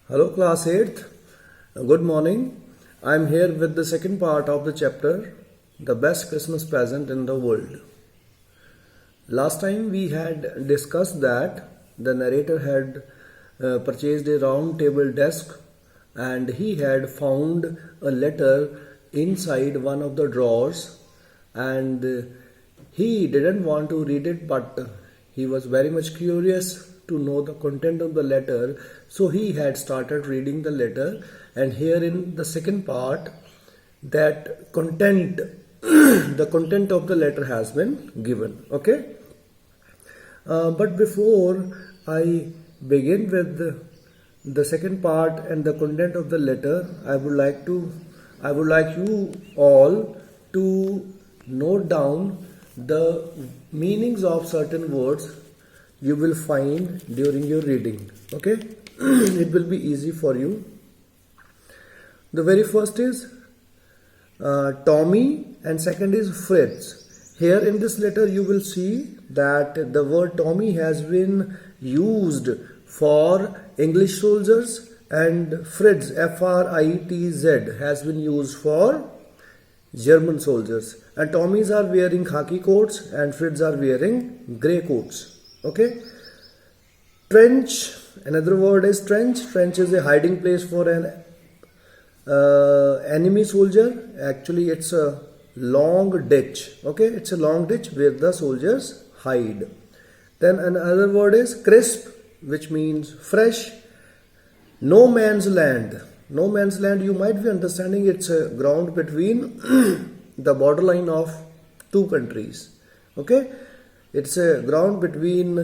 Hello class 8th, good morning. I am here with the second part of the chapter, the best Christmas present in the world. Last time we had discussed that the narrator had purchased a round table desk and he had found a letter inside one of the drawers, and he didn't want to read it, but he was very much curious to know the content of the letter, so he had started reading the letter. And here in the second part, that content the content of the letter has been given. Okay, but before I begin with the second part and the content of the letter, I would like you all to note down the meanings of certain words you will find during your reading. Okay, it will be easy for you. The very first is Tommy and second is Fritz. Here in this letter you will see that the word Tommy has been used for English soldiers and Fritz, F-R-I-T-Z, has been used for German soldiers. And Tommies are wearing khaki coats and Fritz are wearing grey coats. Okay. Trench, another word is trench. Trench is a hiding place for an enemy soldier. Actually it's a long ditch. Okay, it's a long ditch where the soldiers hide. Then another word is crisp, which means fresh. No man's land. No man's land, you might be understanding, it's a ground between the borderline of two countries. Okay, it's a ground between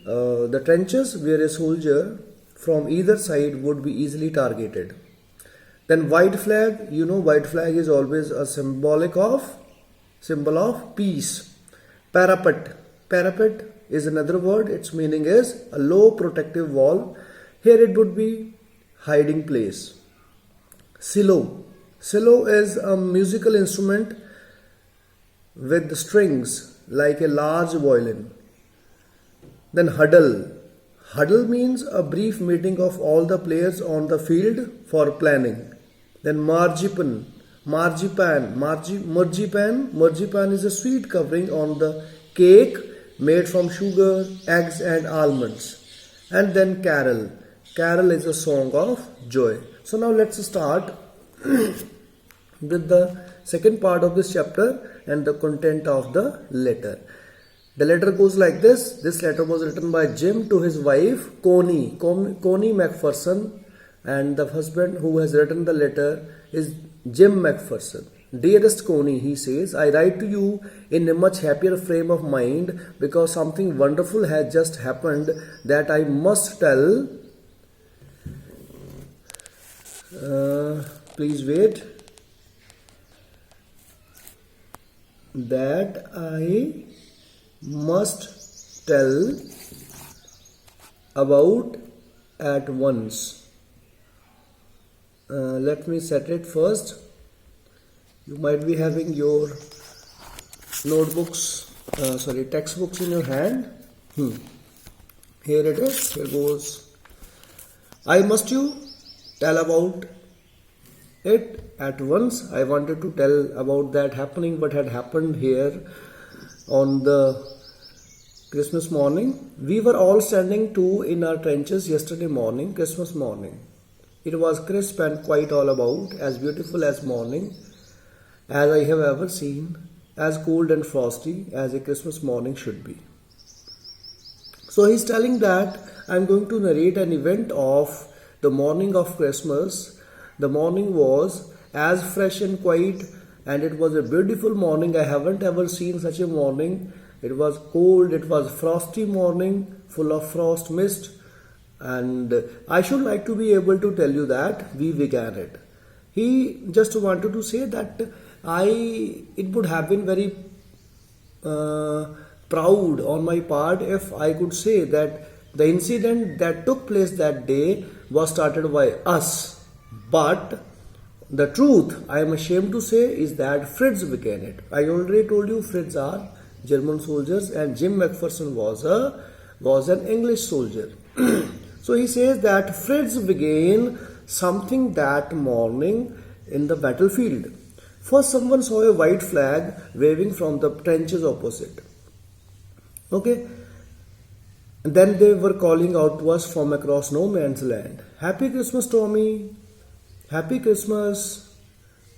the trenches where a soldier from either side would be easily targeted. Then white flag, you know white flag is always a symbol of peace. Parapet. Parapet is another word. Its meaning is a low protective wall. Here it would be hiding place. Cello. Cello is a musical instrument with strings like a large violin. Then huddle. Huddle means a brief meeting of all the players on the field for planning. Then marzipan. Marzipan is a sweet covering on the cake made from sugar, eggs and almonds. And then carol. Carol is a song of joy. So now let's start with the second part of this chapter and the content of the letter. The letter goes like this. This letter was written by Jim to his wife Connie Macpherson, and the husband who has written the letter is Jim Macpherson. Dearest Connie, he says, I write to you in a much happier frame of mind because something wonderful has just happened that I must tell. Please wait. That I must tell about at once. Let me set it first. You might be having your textbooks in your hand. Here it is. Here goes. I must you tell about it at once. I wanted to tell about that happening, what had happened here on the Christmas morning. We were all standing too in our trenches yesterday morning, Christmas morning. It was crisp and quite all about, as beautiful as morning as I have ever seen, as cold and frosty as a Christmas morning should be. So he's telling that I'm going to narrate an event of the morning of Christmas. The morning was as fresh and quiet, and it was a beautiful morning. I haven't ever seen such a morning. It was cold, it was frosty morning, full of frost mist, and I should like to be able to tell you that we began it. He just wanted to say that it would have been very proud on my part if I could say that the incident that took place that day was started by us. But the truth, I am ashamed to say, is that Fritz began it. I already told you Fritz are German soldiers and Jim Macpherson was an English soldier. So he says that Fritz began something that morning in the battlefield. First, someone saw a white flag waving from the trenches opposite. Okay. And then they were calling out to us from across no man's land. Happy Christmas, Tommy. Happy Christmas.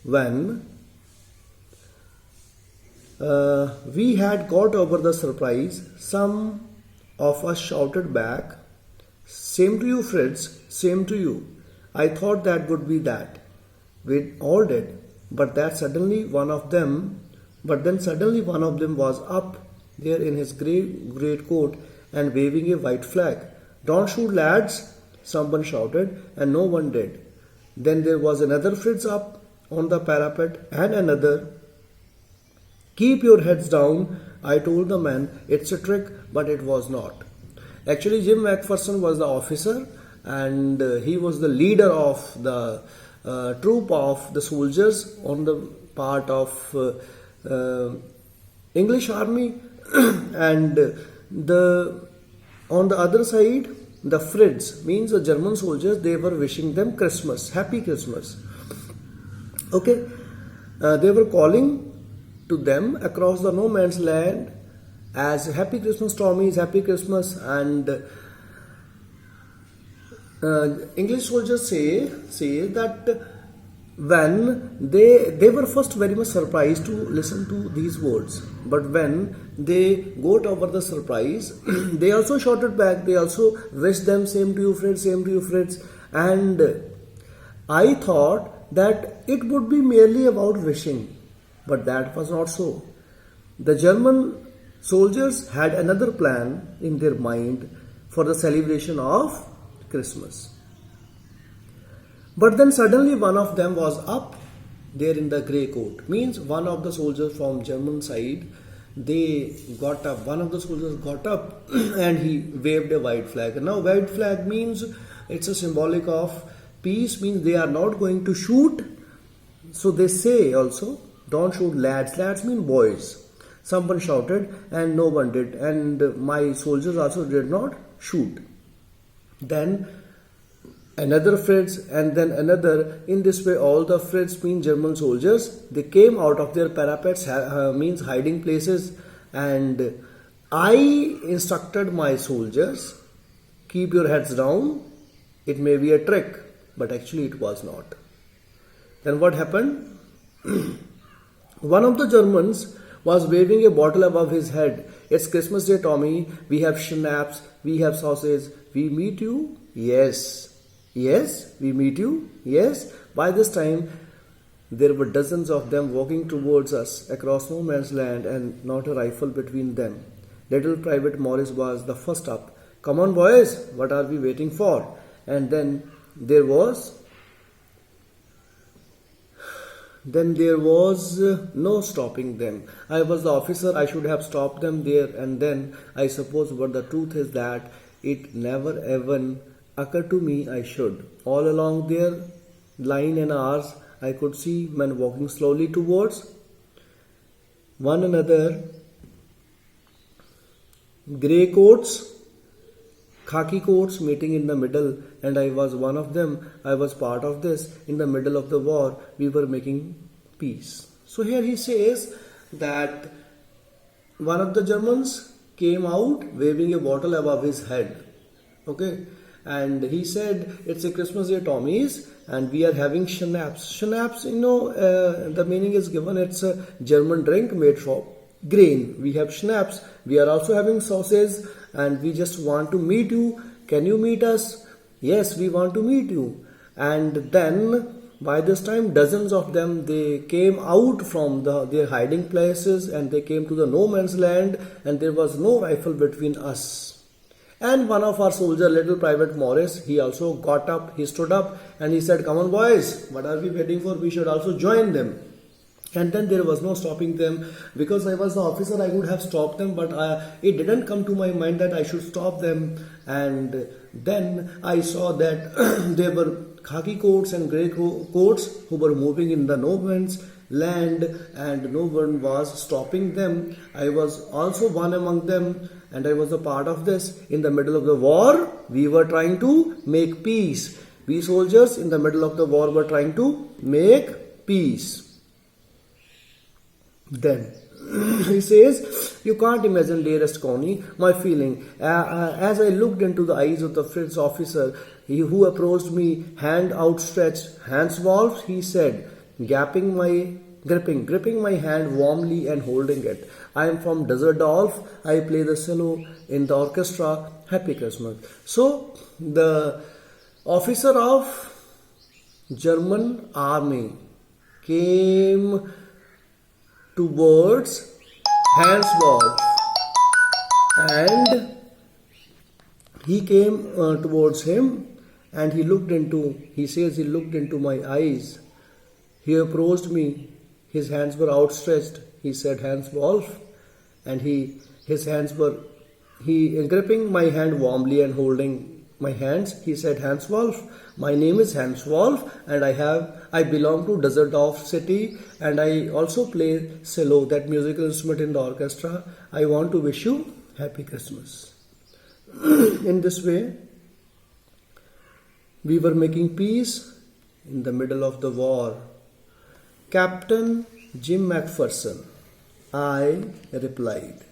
When we had got over the surprise, some of us shouted back, "Same to you, Fritz, same to you." I thought that would be that. We all did. But then suddenly one of them was up there in his great coat and waving a white flag. "Don't shoot, lads," someone shouted, and no one did. Then there was another Fritz up on the parapet and another. "Keep your heads down," I told the men. It's a trick, but it was not. Actually, Jim McPherson was the officer, and he was the leader of the troop of the soldiers on the part of English army, and on the other side, the Fritz means the German soldiers. They were wishing them Christmas, happy Christmas. Okay, they were calling to them across the no man's land as "Happy Christmas, Tommies, Happy Christmas." And English soldiers say that when they were first very much surprised to listen to these words, but when they got over the surprise, they also shouted back. They also wished them, "Same to you, Fritz, same to you, Fritz." And I thought that it would be merely about wishing, but that was not so. The German soldiers had another plan in their mind for the celebration of Christmas. But then suddenly one of them was up there in the grey coat. Means one of the soldiers from German side, they got up. One of the soldiers got up and he waved a white flag. Now white flag means it's a symbolic of peace, means they are not going to shoot. So they say also, "Don't shoot, lads." Lads mean boys. Someone shouted and no one did, and my soldiers also did not shoot. Then another Fritz, and then another. In this way, all the Fritz mean German soldiers. They came out of their parapets, means hiding places, and I instructed my soldiers, "Keep your heads down. It may be a trick," but actually it was not. Then what happened? One of the Germans was waving a bottle above his head. "It's Christmas Day, Tommy. We have schnapps. We have sausages. We meet you?" "Yes." "Yes, we meet you?" "Yes." By this time, there were dozens of them walking towards us across no man's land and not a rifle between them. Little Private Morris was the first up. "Come on, boys. What are we waiting for?" And then there was no stopping them. I was the officer. I should have stopped them there and then, I suppose, but the truth is that it never even occurred to me I should. All along their line and ours, I could see men walking slowly towards one another. Grey coats, khaki coats meeting in the middle, and I was one of them. I was part of this. In the middle of the war, we were making peace. So here he says that one of the Germans came out waving a bottle above his head. Okay, and he said, "It's a Christmas Day, Tommies, and we are having schnapps." Schnapps, the meaning is given. It's a German drink made from grain. We have schnapps. We are also having sausages, and we just want to meet you. Can you meet us? Yes, we want to meet you. And then by this time, dozens of them, they came out from their hiding places and they came to the no man's land, and there was no rifle between us. And one of our soldiers, Little Private Morris, he also got up, he stood up and he said, "Come on, boys, what are we waiting for? We should also join them." And then there was no stopping them. Because I was the officer, I would have stopped them, but it didn't come to my mind that I should stop them. And then I saw that there were khaki coats and grey coats who were moving in the no man's land and no one was stopping them. I was also one among them and I was a part of this. In the middle of the war, we were trying to make peace. We soldiers in the middle of the war were trying to make peace. Then he says, you can't imagine, dearest Connie, my feeling as I looked into the eyes of the Fritz officer who approached me, hand outstretched, hands wolf, he said, gripping my hand warmly and holding it. I am from Düsseldorf. I play the cello in the orchestra. Happy Christmas. So the officer of German army came towards Hans Wolf and he came towards him and he looked into my eyes. He approached me. His hands were outstretched. He said, Hans Wolf, and his hands were gripping my hand warmly and holding my hands. He said, Hans Wolf, my name is Hans Wolf and I belong to Düsseldorf city and I also play cello, that musical instrument in the orchestra. I want to wish you Happy Christmas. In this way, we were making peace in the middle of the war. Captain Jim McPherson, I replied.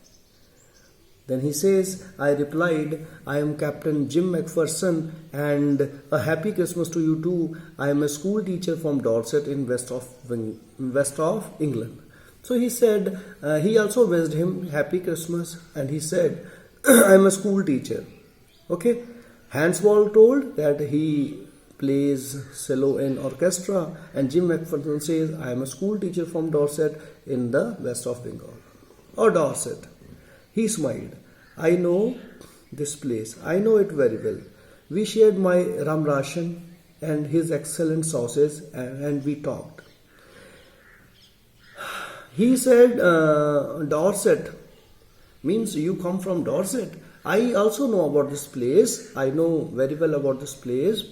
Then he says, I replied, I am Captain Jim McPherson and a happy Christmas to you too. I am a school teacher from Dorset in west of England. So he said, he also wished him happy Christmas and he said, I am a school teacher. Okay. Hans Wall told that he plays cello in orchestra and Jim McPherson says, I am a school teacher from Dorset in the west of Bengal or Dorset. He smiled. I know this place. I know it very well. We shared my rum ration and his excellent sauces and we talked. He said, Dorset means you come from Dorset. I also know about this place. I know very well about this place.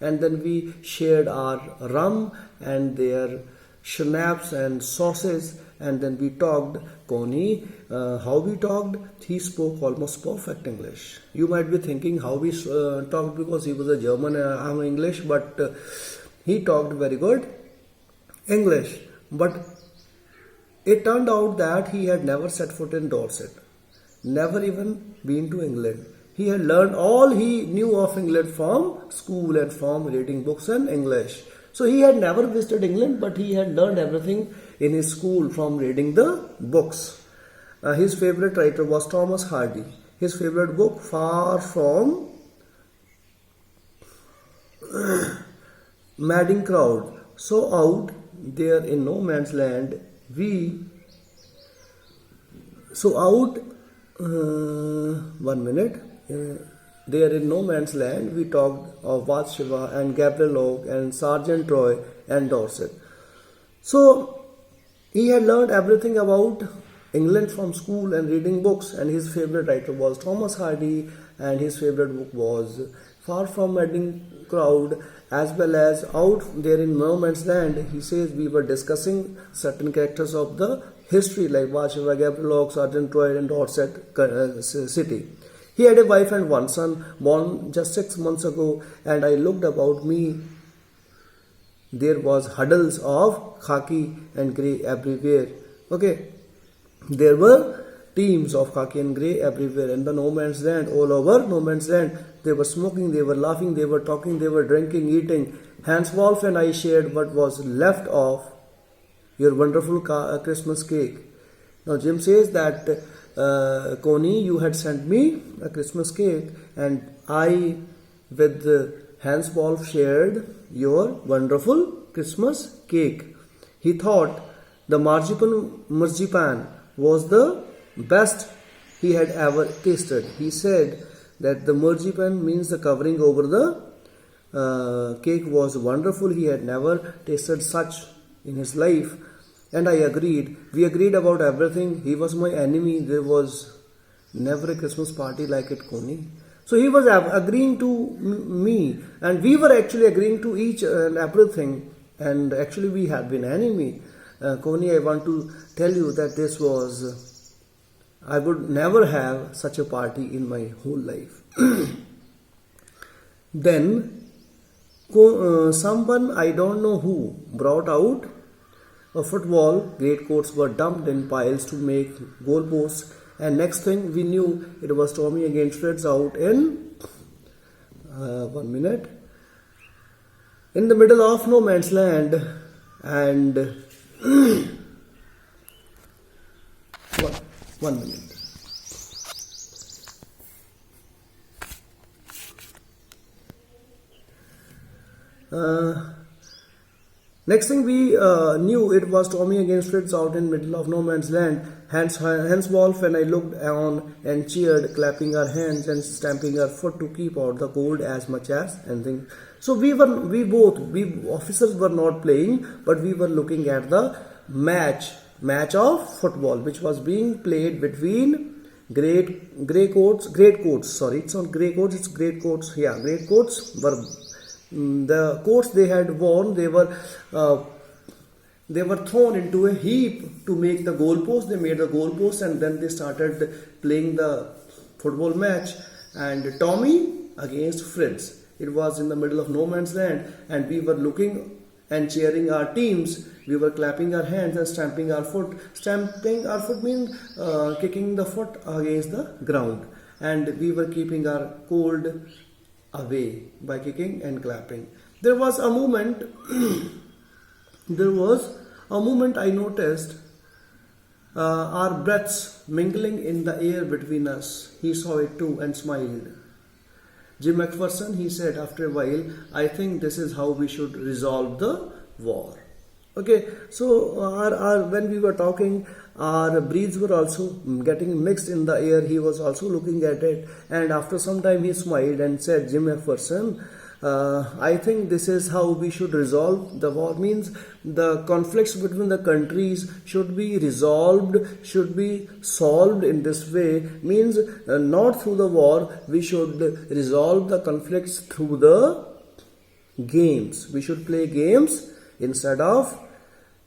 And then we shared our rum and their schnapps and sauces. And then we talked. Connie, how we talked? He spoke almost perfect English. You might be thinking how we talked because he was a German and I'm English, but he talked very good English. But it turned out that he had never set foot in Dorset, never even been to England. He had learned all he knew of England from school and from reading books and English. So he had never visited England, but he had learned everything in his school from reading the books. His favorite writer was Thomas Hardy. His favorite book, Far From Madding Crowd. So out there in no man's land, there in no man's land, we talked of Bathsheba and Gabriel Oak and Sergeant Troy and Dorset. So he had learned everything about England from school and reading books, and his favorite writer was Thomas Hardy, and his favorite book was Far From Madding Crowd, as well as Out There in No Man's Land. He says we were discussing certain characters of the history like Bathsheba, Gabriel Oak, Sergeant Troy and Dorset city. He had a wife and one son born just 6 months ago, and I looked about me. There was huddles of khaki and grey everywhere. Okay, there were teams of khaki and grey everywhere in the no man's land, all over no man's land. They were smoking, they were laughing, they were talking, they were drinking, eating. Hans Wolf and I shared what was left of your wonderful Christmas cake. Now Jim says that Connie, you had sent me a Christmas cake, and I with Hans Wolf shared your wonderful Christmas cake. He thought the marzipan was the best he had ever tasted. He said that the marzipan means the covering over the cake was wonderful. He had never tasted such in his life. And I agreed. We agreed about everything. He was my enemy. There was never a Christmas party like it, Connie. So he was agreeing to me, and we were actually agreeing to each and everything. And actually we had been enemy. Coney, I want to tell you that this was, I would never have such a party in my whole life. Then, someone, I don't know who, brought out a football. Great coats were dumped in piles to make goalposts. And next thing we knew, it was Tommy against Fritz out in 1 minute. In the middle of no man's land, and 1 minute. Next thing we knew, it was Tommy against Fritz out in middle of no man's land. Hence Wolf and I looked on and cheered, clapping our hands and stamping our foot to keep out the cold as much as anything. So we officers were not playing, but we were looking at the match of football, which was being played between great coats. Sorry, it's not grey coats, it's great coats. Yeah, great coats were the coats they had worn. They were thrown into a heap to make the goalpost. They made the goalpost and then they started playing the football match. And Tommy against Fritz. It was in the middle of no man's land, and we were looking and cheering our teams. We were clapping our hands and stamping our foot. Stamping our foot means kicking the foot against the ground. And we were keeping our cold away by kicking and clapping. There was a moment I noticed our breaths mingling in the air between us. He saw it too and smiled. Jim McPherson, he said after a while, I think this is how we should resolve the war. Okay, so when we were talking, our breaths were also getting mixed in the air. He was also looking at it, and after some time he smiled and said, Jim McPherson, I think this is how we should resolve the war. Means the conflicts between the countries should be resolved, should be solved in this way. Means not through the war. We should resolve the conflicts through the games. We should play games instead of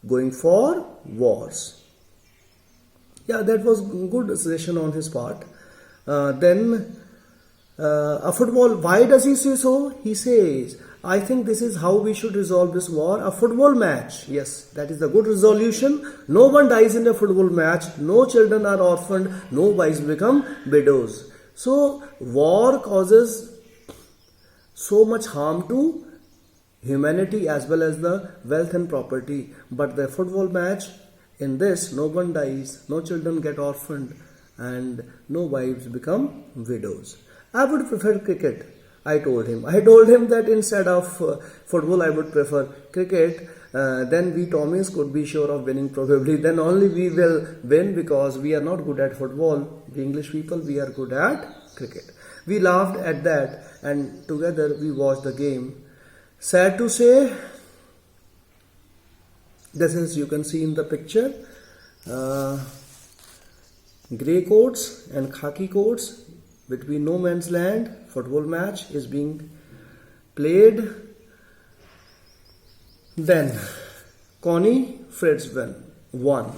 going for wars. Yeah, that was good suggestion on his part. Then a football, why does he say so? He says, I think this is how we should resolve this war. A football match. Yes, that is the good resolution. No one dies in a football match. No children are orphaned. No wives become widows. So, war causes so much harm to humanity as well as the wealth and property. But the football match, in this, no one dies, no children get orphaned, and no wives become widows. I would prefer cricket, I told him. I told him that instead of football, I would prefer cricket. Then we Tommies could be sure of winning probably. Then only we will win, because we are not good at football. The English people, we are good at cricket. We laughed at that, and together we watched the game. Sad to say, this is, you can see in the picture, grey coats and khaki coats between no man's land. Football match is being played. Then Connie Fritz won.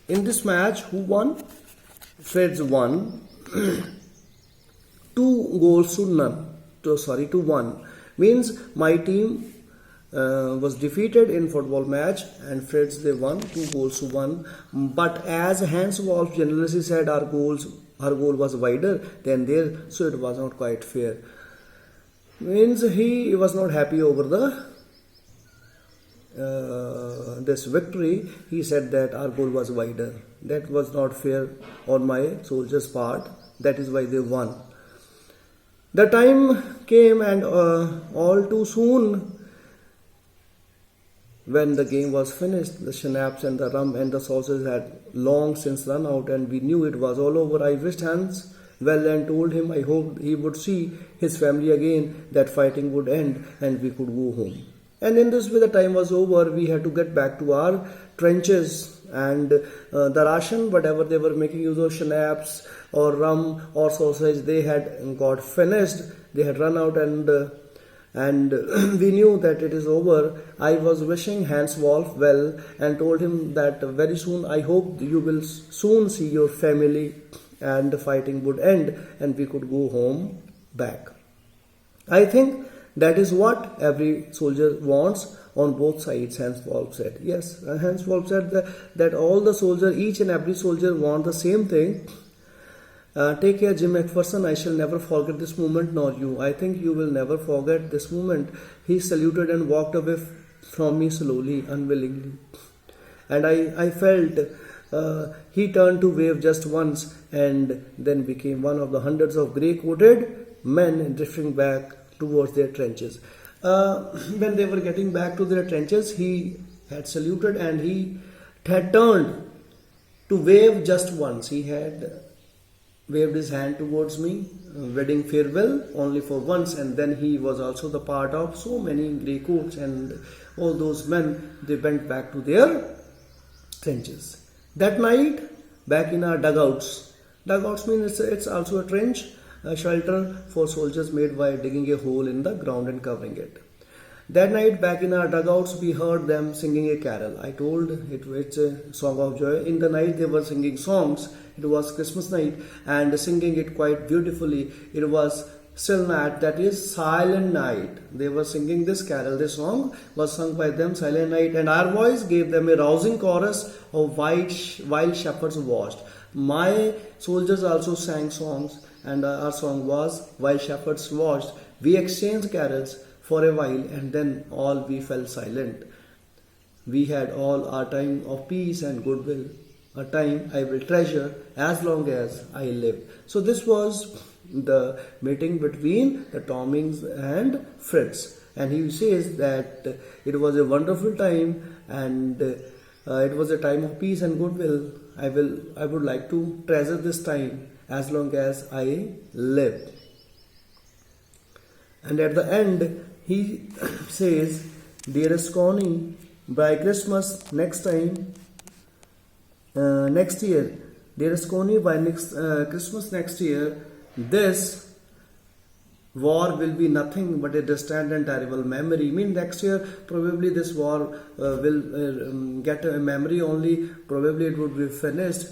In this match, who won? Fritz won. 2 goals to none. To 1. Means my team was defeated in football match, and Fritz, they won 2 goals to 1. But as Hans Wolf generously said, our goal was wider than theirs, so it was not quite fair. Means he was not happy over this victory. He said that our goal was wider. That was not fair on my soldiers' part. That is why they won. The time came, and all too soon, when the game was finished, the schnapps and the rum and the sauces had long since run out, and we knew it was all over. I wished Hans well and told him I hoped he would see his family again, that fighting would end and we could go home. And in this way, the time was over. We had to get back to our trenches, and the ration, whatever they were making use of, schnapps or rum or sausage, they had got finished. They had run out, and and we knew that it is over. I was wishing Hans Wolf well and told him that very soon I hope you will soon see your family and the fighting would end and we could go home back. I think that is what every soldier wants on both sides, Hans Wolf said. Yes, Hans Wolf said that all the soldiers, each and every soldier want the same thing. Take care, Jim McPherson. I shall never forget this moment, nor you. I think you will never forget this moment. He saluted and walked away from me slowly, unwillingly. And I felt he turned to wave just once and then became one of the hundreds of grey-coated men drifting back towards their trenches. When they were getting back to their trenches, he had saluted and he had turned to wave just once. He had waved his hand towards me, bidding farewell only for once, and then he was also the part of so many grey coats, and all those men, they went back to their trenches. That night, back in our dugouts means it's also a trench, a shelter for soldiers made by digging a hole in the ground and covering it. That night, back in our dugouts, we heard them singing a carol. I told it's a song of joy. In the night, they were singing songs. It was Christmas night and singing it quite beautifully. It was still night, that is silent night. They were singing this carol. This song was sung by them, Silent Night, and our voice gave them a rousing chorus of While Shepherds Watched. My soldiers also sang songs, and our song was While Shepherds Watched. We exchanged carols for a while, and then all we fell silent. We had all our time of peace and goodwill, a time I will treasure as long as I live. So this was the meeting between the Tommings and Fritz, and he says that it was a wonderful time and it was a time of peace and goodwill. I would like to treasure this time as long as I live. And at the end, he says, Dearest Connie, by Christmas next year, dearest Connie, by Christmas next year, this war will be nothing but a distant and terrible memory. I mean, next year, probably this war will get a memory only. Probably it would be finished.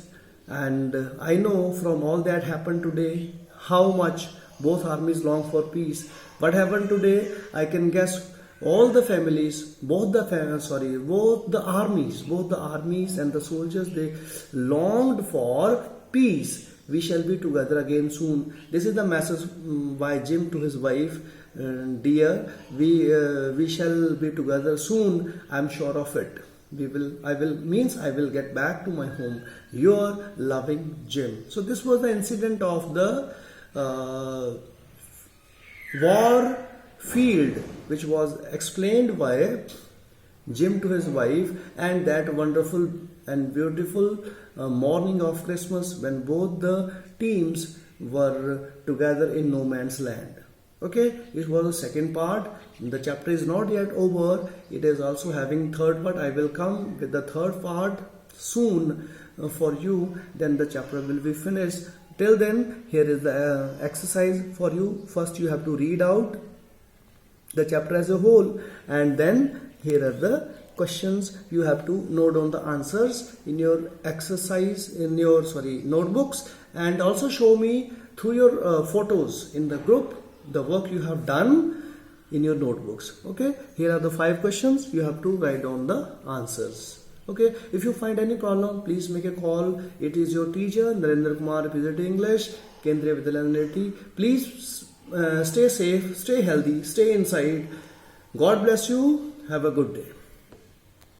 And I know from all that happened today, how much both armies long for peace. What happened today, I can guess all the families, both the armies and the soldiers, they longed for peace. We shall be together again soon. This is the message by Jim to his wife. Dear, we shall be together soon. I am sure of it. I will get back to my home. Your loving Jim. So this was the incident of the war field, which was explained by Jim to his wife, and that wonderful and beautiful morning of Christmas when both the teams were together in no man's land. Okay, it was the second part. The chapter is not yet over. It is also having third part. I will come with the third part soon for you. Then the chapter will be finished. Till then, here is the exercise for you. First, you have to read out the chapter as a whole, and then here are the questions. You have to note down the answers in your exercise, in your notebooks, and also show me through your photos in the group the work you have done in your notebooks. Okay, here are the 5 questions. You have to write down the answers. Okay, if you find any problem, please make a call. It is your teacher, Narinder Kumar, PZ English, Kendriya Vidyalaya Naleti. Please stay safe, stay healthy, stay inside. God bless you. Have a good day.